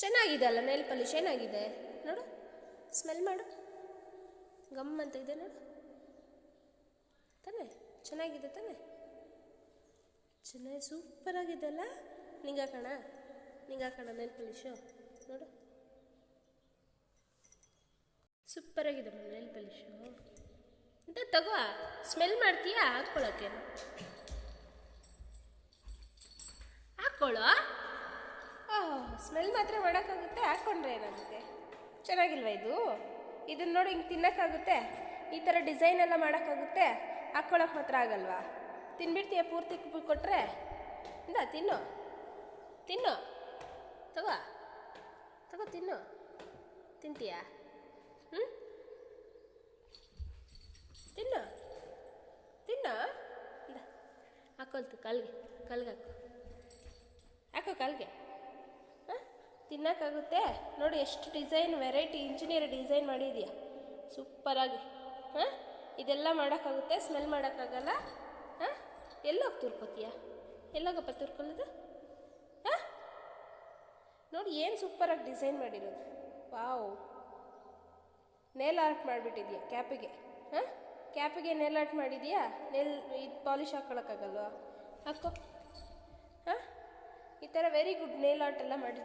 ಚೆನ್ನಾಗಿದೆ ಅಲ್ಲ nail polish ಏನಾಗಿದೆ ನೋಡು, ಸ್ಮೆಲ್ ಮಾಡು, ಗಮ್ ಅಂತ ಇದೆ ನೋಡು ತಾನೆ, ಚೆನ್ನಾಗಿದೆ ತಾನೆ, ಚೆನ್ನಾಗಿ ಸೂಪರಾಗಿದೆ ಅಲ್ಲ. ನಿಂಗೆ ಹಾಕೋಣ ನೇಲ್ ಪಾಲಿಶು ನೋಡು, ಸೂಪರಾಗಿದೆ ನೇಲ್ ಪಾಲಿಶು ಅಂತ. ತಗೋ, ಸ್ಮೆಲ್ ಮಾಡ್ತೀಯಾ? ಹಾಕ್ಕೊಳ್ಳೋಕ್ಕೆ ಹಾಕ್ಕೊಳ್ಳೋ. ಸ್ಮೆಲ್ ಮಾತ್ರ ಮಾಡೋಕ್ಕಾಗುತ್ತೆ, ಹಾಕ್ಕೊಂಡ್ರೆ ಏನಾಗುತ್ತೆ? ಚೆನ್ನಾಗಿಲ್ವಾ ಇದು? ಇದನ್ನ ನೋಡಿ ಹಿಂಗೆ ತಿನ್ನೋಕ್ಕಾಗುತ್ತೆ? ಈ ಥರ ಡಿಸೈನ್ ಎಲ್ಲ ಮಾಡೋಕ್ಕಾಗುತ್ತೆ? ಹಾಕ್ಕೊಳ್ಳೋಕೆ ಮಾತ್ರ ಆಗಲ್ವಾ? ತಿನ್ಬಿಡ್ತೀಯ ಪೂರ್ತಿ ಕೊಟ್ಟರೆ? ಇಂದ ತಿನ್ನು ತಿನ್ನು, ತಗೋ ತಿನ್ನು. ತಿಂತೀಯಾ? ತಿನ್ನು ಇಂದ ಹಾಕೊಳ್ತು ಕಾಲ್ಗೆ ಹಾಕೋ ಕಾಲ್ಗೆ. ತಿನ್ನೋಕ್ಕಾಗುತ್ತೆ ನೋಡಿ, ಎಷ್ಟು ಡಿಸೈನ್ ವೆರೈಟಿ ಇಂಜಿನಿಯರ್ ಡಿಸೈನ್ ಮಾಡಿದೆಯಾ ಸೂಪರಾಗಿ. ಇದೆಲ್ಲ ಮಾಡೋಕ್ಕಾಗುತ್ತೆ, ಸ್ಮೆಲ್ ಮಾಡೋಕ್ಕಾಗಲ್ಲ. ಎಲ್ಲೋಗಿ ತುರ್ಕೋತೀಯ? ಎಲ್ಲೋಗಪ್ಪ ತುರ್ಕೊಳ್ಳೋದು? ನೋಡಿ ಏನು ಸೂಪರಾಗಿ ಡಿಸೈನ್ ಮಾಡಿರೋದು. ವಾವ್, ನೇಲ್ ಆರ್ಟ್ ಮಾಡಿಬಿಟ್ಟಿದ್ಯಾ ಕ್ಯಾಪಿಗೆ. ಕ್ಯಾಪಿಗೆ ನೇಲ್ ಆರ್ಟ್ ಮಾಡಿದೀಯಾ? ಇದು ಪಾಲಿಶ್ ಹಾಕ್ಕೊಳಕ್ಕಾಗಲ್ವಾ? ಹಾಕೋ. ಈ ಥರ ವೆರಿ ಗುಡ್ ನೇಲ್ ಆರ್ಟ್ ಎಲ್ಲ ಮಾಡಿ